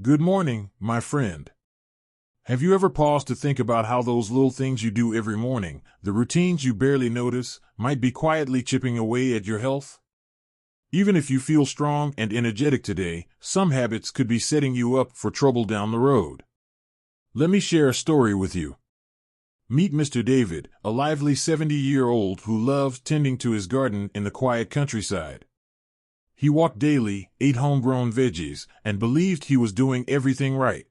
Good morning, my friend. Have you ever paused to think about how those little things you do every morning, the routines you barely notice, might be quietly chipping away at your health? Even if you feel strong and energetic today, some habits could be setting you up for trouble down the road. Let me share a story with you. Meet Mr. David, a lively 70-year-old who loved tending to his garden in the quiet countryside. He walked daily, ate homegrown veggies, and believed he was doing everything right.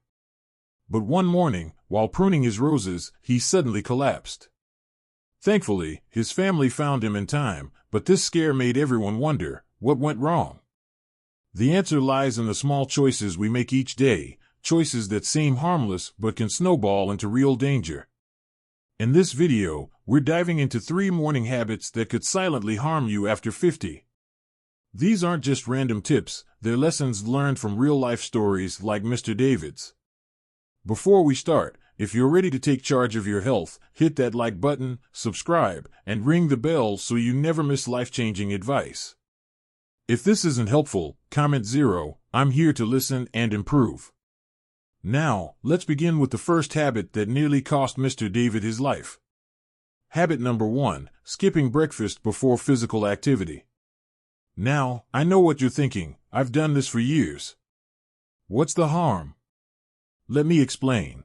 But one morning, while pruning his roses, he suddenly collapsed. Thankfully, his family found him in time, but this scare made everyone wonder, what went wrong? The answer lies in the small choices we make each day, choices that seem harmless but can snowball into real danger. In this video, we're diving into 3 morning habits that could silently harm you after 50. These aren't just random tips, they're lessons learned from real-life stories like Mr. David's. Before we start, if you're ready to take charge of your health, hit that like button, subscribe, and ring the bell so you never miss life-changing advice. If this isn't helpful, comment 0, I'm here to listen and improve. Now, let's begin with the first habit that nearly cost Mr. David his life. Habit number 1, skipping breakfast before physical activity. Now, I know what you're thinking, I've done this for years. What's the harm? Let me explain.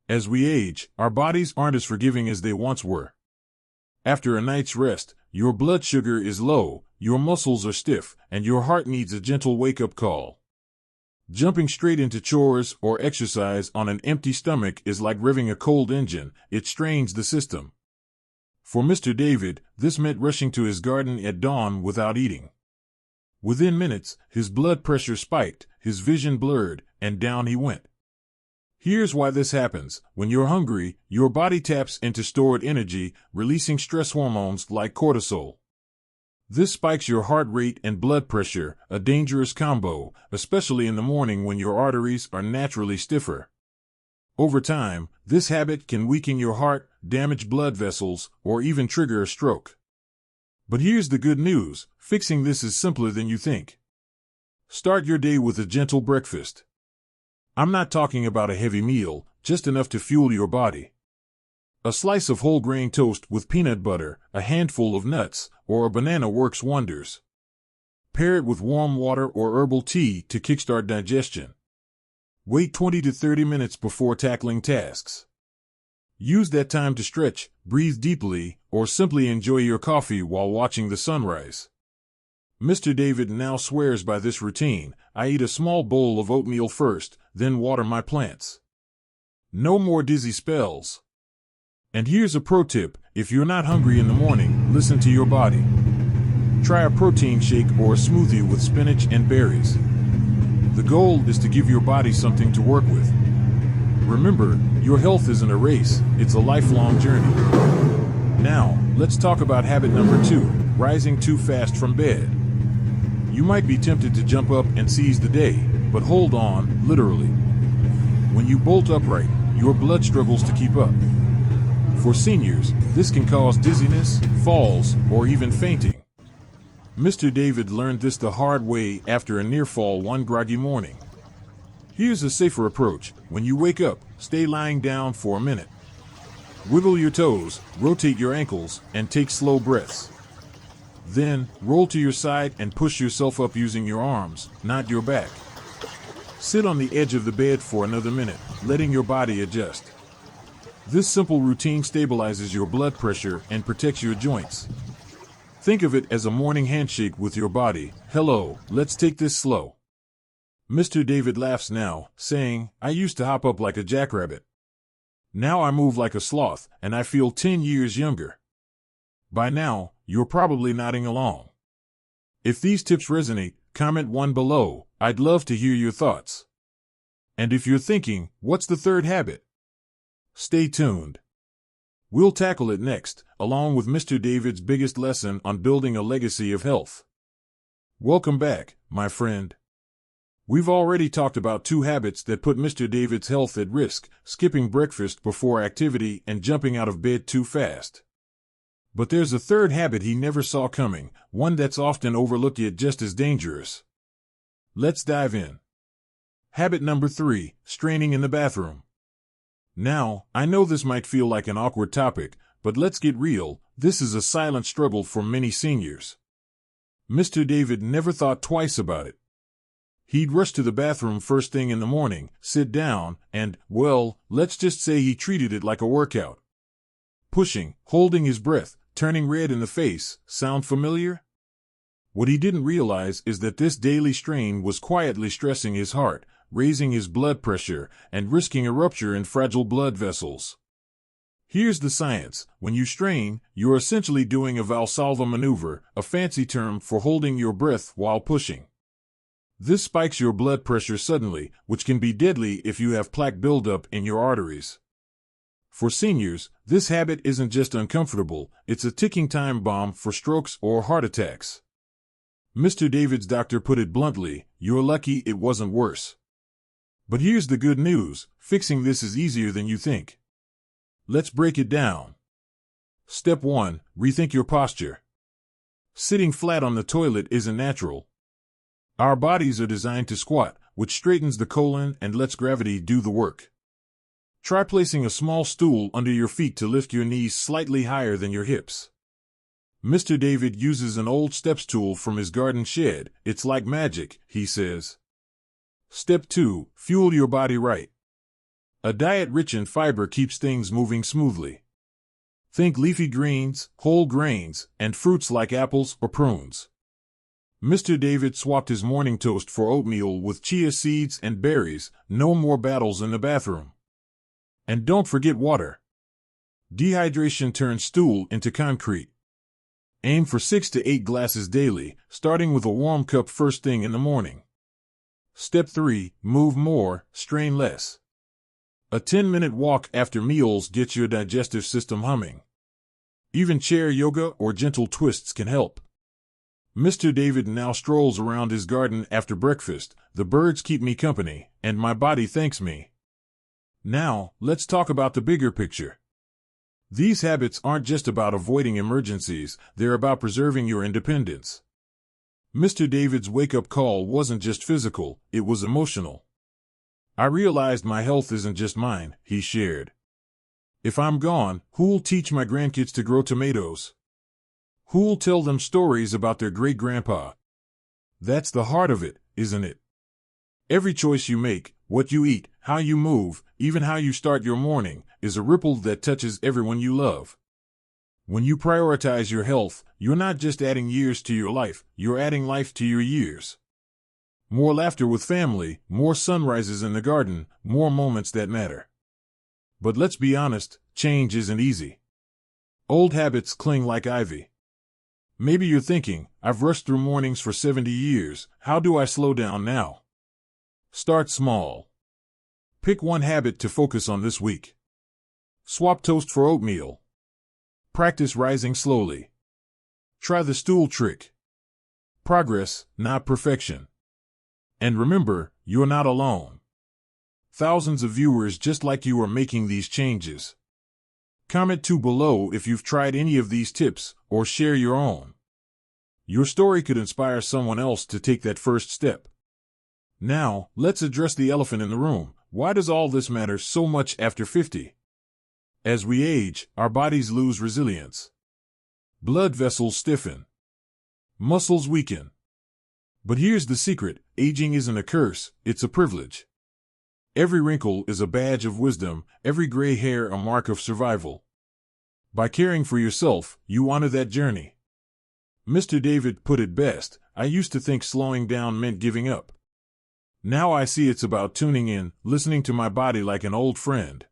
As we age, our bodies aren't as forgiving as they once were. After a night's rest, your blood sugar is low, your muscles are stiff, and your heart needs a gentle wake-up call. Jumping straight into chores or exercise on an empty stomach is like revving a cold engine, it strains the system. For Mr. David, this meant rushing to his garden at dawn without eating. Within minutes, his blood pressure spiked, his vision blurred, and down he went. Here's why this happens. When you're hungry, your body taps into stored energy, releasing stress hormones like cortisol. This spikes your heart rate and blood pressure, a dangerous combo, especially in the morning when your arteries are naturally stiffer. Over time, this habit can weaken your heart, damage blood vessels, or even trigger a stroke. But here's the good news, fixing this is simpler than you think. Start your day with a gentle breakfast. I'm not talking about a heavy meal, just enough to fuel your body. A slice of whole grain toast with peanut butter, a handful of nuts, or a banana works wonders. Pair it with warm water or herbal tea to kickstart digestion. Wait 20 to 30 minutes before tackling tasks. Use that time to stretch, breathe deeply, or simply enjoy your coffee while watching the sunrise. Mr. David now swears by this routine. I eat a small bowl of oatmeal first, then water my plants. No more dizzy spells. And here's a pro tip, if you're not hungry in the morning, listen to your body. Try a protein shake or a smoothie with spinach and berries. The goal is to give your body something to work with. Remember, your health isn't a race, it's a lifelong journey. Now, let's talk about habit number 2, rising too fast from bed. You might be tempted to jump up and seize the day, but hold on, literally. When you bolt upright, your blood struggles to keep up. For seniors, this can cause dizziness, falls, or even fainting. Mr. David learned this the hard way after a near fall one groggy morning. Here's a safer approach. When you wake up, stay lying down for a minute. Wiggle your toes, rotate your ankles, and take slow breaths. Then, roll to your side and push yourself up using your arms, not your back. Sit on the edge of the bed for another minute, letting your body adjust. This simple routine stabilizes your blood pressure and protects your joints. Think of it as a morning handshake with your body. Hello, let's take this slow. Mr. David laughs now, saying, I used to hop up like a jackrabbit. Now I move like a sloth, and I feel 10 years younger. By now, you're probably nodding along. If these tips resonate, comment 1 below. I'd love to hear your thoughts. And if you're thinking, what's the third habit? Stay tuned. We'll tackle it next, along with Mr. David's biggest lesson on building a legacy of health. Welcome back, my friend. We've already talked about 2 habits that put Mr. David's health at risk, skipping breakfast before activity and jumping out of bed too fast. But there's a third habit he never saw coming, one that's often overlooked yet just as dangerous. Let's dive in. Habit number 3, straining in the bathroom. Now, I know this might feel like an awkward topic, but let's get real, this is a silent struggle for many seniors. Mr. David never thought twice about it. He'd rush to the bathroom first thing in the morning, sit down, and, well, let's just say he treated it like a workout. Pushing, holding his breath, turning red in the face, sound familiar? What he didn't realize is that this daily strain was quietly stressing his heart, raising his blood pressure, and risking a rupture in fragile blood vessels. Here's the science. When you strain, you're essentially doing a Valsalva maneuver, a fancy term for holding your breath while pushing. This spikes your blood pressure suddenly, which can be deadly if you have plaque buildup in your arteries. For seniors, this habit isn't just uncomfortable, it's a ticking time bomb for strokes or heart attacks. Mr. David's doctor put it bluntly, you're lucky it wasn't worse. But here's the good news, fixing this is easier than you think. Let's break it down. Step 1, rethink your posture. Sitting flat on the toilet isn't natural. Our bodies are designed to squat, which straightens the colon and lets gravity do the work. Try placing a small stool under your feet to lift your knees slightly higher than your hips. Mr. David uses an old step stool from his garden shed. It's like magic, he says. Step 2, fuel your body right. A diet rich in fiber keeps things moving smoothly. Think leafy greens, whole grains, and fruits like apples or prunes. Mr. David swapped his morning toast for oatmeal with chia seeds and berries, no more battles in the bathroom. And don't forget water. Dehydration turns stool into concrete. Aim for 6 to 8 glasses daily, starting with a warm cup first thing in the morning. Step 3, move more, strain less. A 10-minute walk after meals gets your digestive system humming. Even chair yoga or gentle twists can help. Mr. David now strolls around his garden after breakfast. The birds keep me company, and my body thanks me. Now, let's talk about the bigger picture. These habits aren't just about avoiding emergencies, they're about preserving your independence. Mr. David's wake-up call wasn't just physical, it was emotional. I realized my health isn't just mine, he shared. If I'm gone, who'll teach my grandkids to grow tomatoes? Who'll tell them stories about their great-grandpa? That's the heart of it, isn't it? Every choice you make, what you eat, how you move, even how you start your morning, is a ripple that touches everyone you love. When you prioritize your health, you're not just adding years to your life, you're adding life to your years. More laughter with family, more sunrises in the garden, more moments that matter. But let's be honest, change isn't easy. Old habits cling like ivy. Maybe you're thinking, I've rushed through mornings for 70 years, how do I slow down now? Start small. Pick one habit to focus on this week. Swap toast for oatmeal. Practice rising slowly. Try the stool trick. Progress, not perfection. And remember, you're not alone. Thousands of viewers just like you are making these changes. Comment below if you've tried any of these tips, or share your own. Your story could inspire someone else to take that first step. Now, let's address the elephant in the room. Why does all this matter so much after 50? As we age, our bodies lose resilience. Blood vessels stiffen. Muscles weaken. But here's the secret, aging isn't a curse, it's a privilege. Every wrinkle is a badge of wisdom, every gray hair a mark of survival. By caring for yourself, you honor that journey. Mr. David put it best, I used to think slowing down meant giving up. Now I see it's about tuning in, listening to my body like an old friend.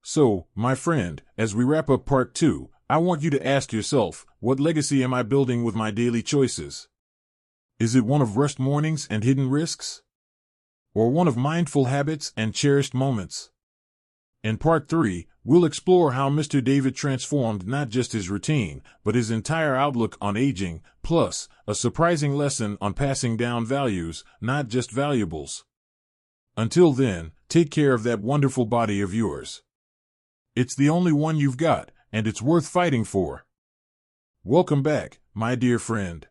So, my friend, as we wrap up part 2, I want you to ask yourself, what legacy am I building with my daily choices? Is it one of rushed mornings and hidden risks? Or one of mindful habits and cherished moments? In part 3, we'll explore how Mr. David transformed not just his routine, but his entire outlook on aging, plus a surprising lesson on passing down values, not just valuables. Until then, take care of that wonderful body of yours. It's the only one you've got, and it's worth fighting for. Welcome back, my dear friend.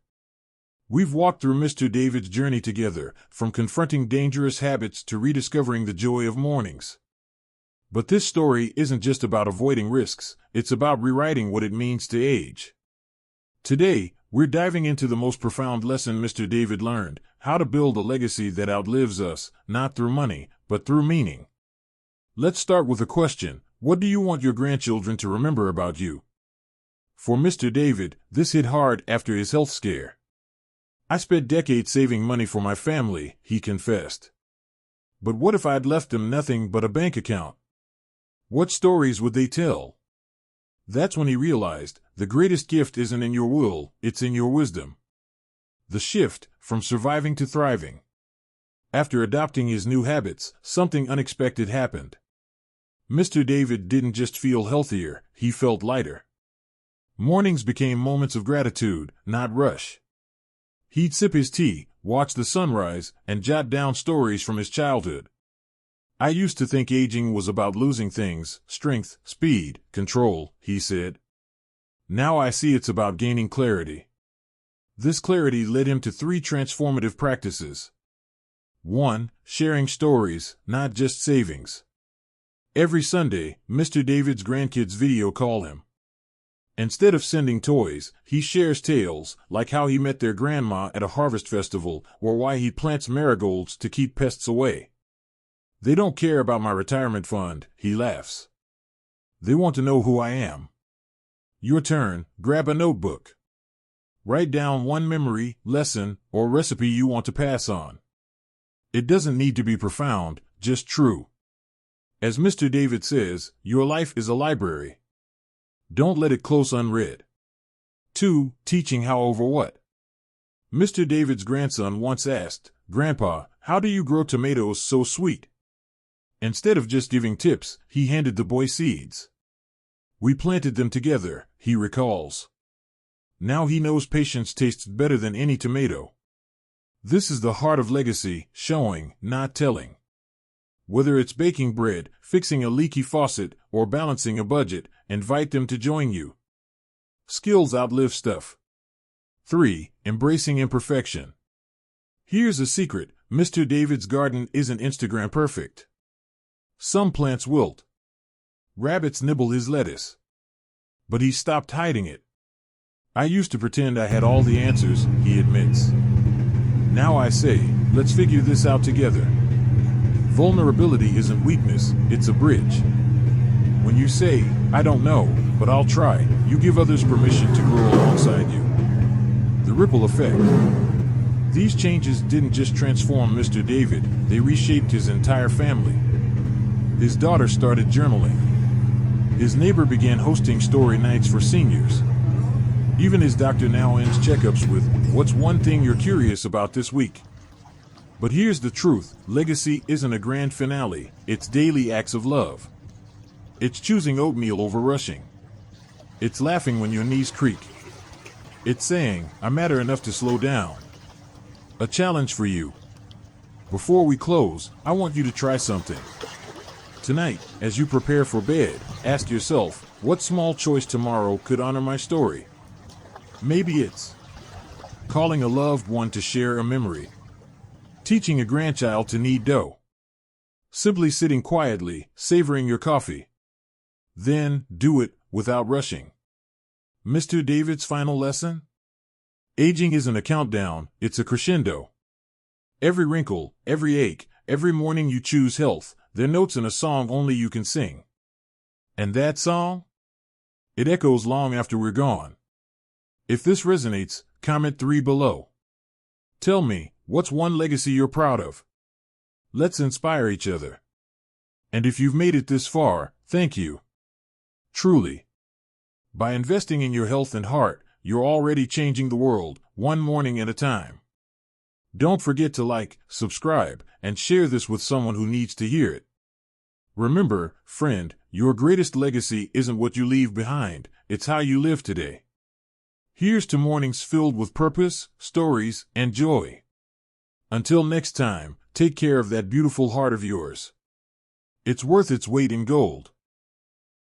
We've walked through Mr. David's journey together, from confronting dangerous habits to rediscovering the joy of mornings. But this story isn't just about avoiding risks, it's about rewriting what it means to age. Today, we're diving into the most profound lesson Mr. David learned: how to build a legacy that outlives us, not through money, but through meaning. Let's start with a question: what do you want your grandchildren to remember about you? For Mr. David, this hit hard after his health scare. I spent decades saving money for my family, he confessed. But what if I'd left them nothing but a bank account? What stories would they tell? That's when he realized, the greatest gift isn't in your will, it's in your wisdom. The shift, from surviving to thriving. After adopting his new habits, something unexpected happened. Mr. David didn't just feel healthier, he felt lighter. Mornings became moments of gratitude, not rush. He'd sip his tea, watch the sunrise, and jot down stories from his childhood. I used to think aging was about losing things: strength, speed, control, he said. Now I see it's about gaining clarity. This clarity led him to 3 transformative practices. 1. Sharing stories, not just savings. Every Sunday, Mr. David's grandkids video call him. Instead of sending toys, he shares tales, like how he met their grandma at a harvest festival, or why he plants marigolds to keep pests away. They don't care about my retirement fund, he laughs. They want to know who I am. Your turn, grab a notebook. Write down one memory, lesson, or recipe you want to pass on. It doesn't need to be profound, just true. As Mr. David says, your life is a library. Don't let it close unread. 2. Teaching how over what? Mr. David's grandson once asked, "Grandpa, how do you grow tomatoes so sweet?" Instead of just giving tips, he handed the boy seeds. We planted them together, he recalls. Now he knows patience tastes better than any tomato. This is the heart of legacy, showing, not telling. Whether it's baking bread, fixing a leaky faucet, or balancing a budget, invite them to join you. Skills outlive stuff. 3. Embracing imperfection. Here's a secret: Mr. David's garden isn't Instagram perfect. Some plants wilt. Rabbits nibble his lettuce. But he stopped hiding it. I used to pretend I had all the answers, he admits. Now I say, let's figure this out together. Vulnerability isn't weakness, it's a bridge. When you say, "I don't know, but I'll try," you give others permission to grow alongside you. The ripple effect. These changes didn't just transform Mr. David, they reshaped his entire family. His daughter started journaling. His neighbor began hosting story nights for seniors. Even his doctor now ends checkups with, "What's one thing you're curious about this week?" But here's the truth: legacy isn't a grand finale, it's daily acts of love. It's choosing oatmeal over rushing. It's laughing when your knees creak. It's saying, "I matter enough to slow down." A challenge for you. Before we close, I want you to try something. Tonight, as you prepare for bed, ask yourself, what small choice tomorrow could honor my story? Maybe it's calling a loved one to share a memory. Teaching a grandchild to knead dough. Simply sitting quietly, savoring your coffee. Then, do it, without rushing. Mr. David's final lesson? Aging isn't a countdown, it's a crescendo. Every wrinkle, every ache, every morning you choose health, they're notes in a song only you can sing. And that song? It echoes long after we're gone. If this resonates, comment 3 below. Tell me, what's one legacy you're proud of? Let's inspire each other. And if you've made it this far, thank you. Truly. By investing in your health and heart, you're already changing the world, one morning at a time. Don't forget to like, subscribe, and share this with someone who needs to hear it. Remember, friend, your greatest legacy isn't what you leave behind, it's how you live today. Here's to mornings filled with purpose, stories, and joy. Until next time, take care of that beautiful heart of yours. It's worth its weight in gold.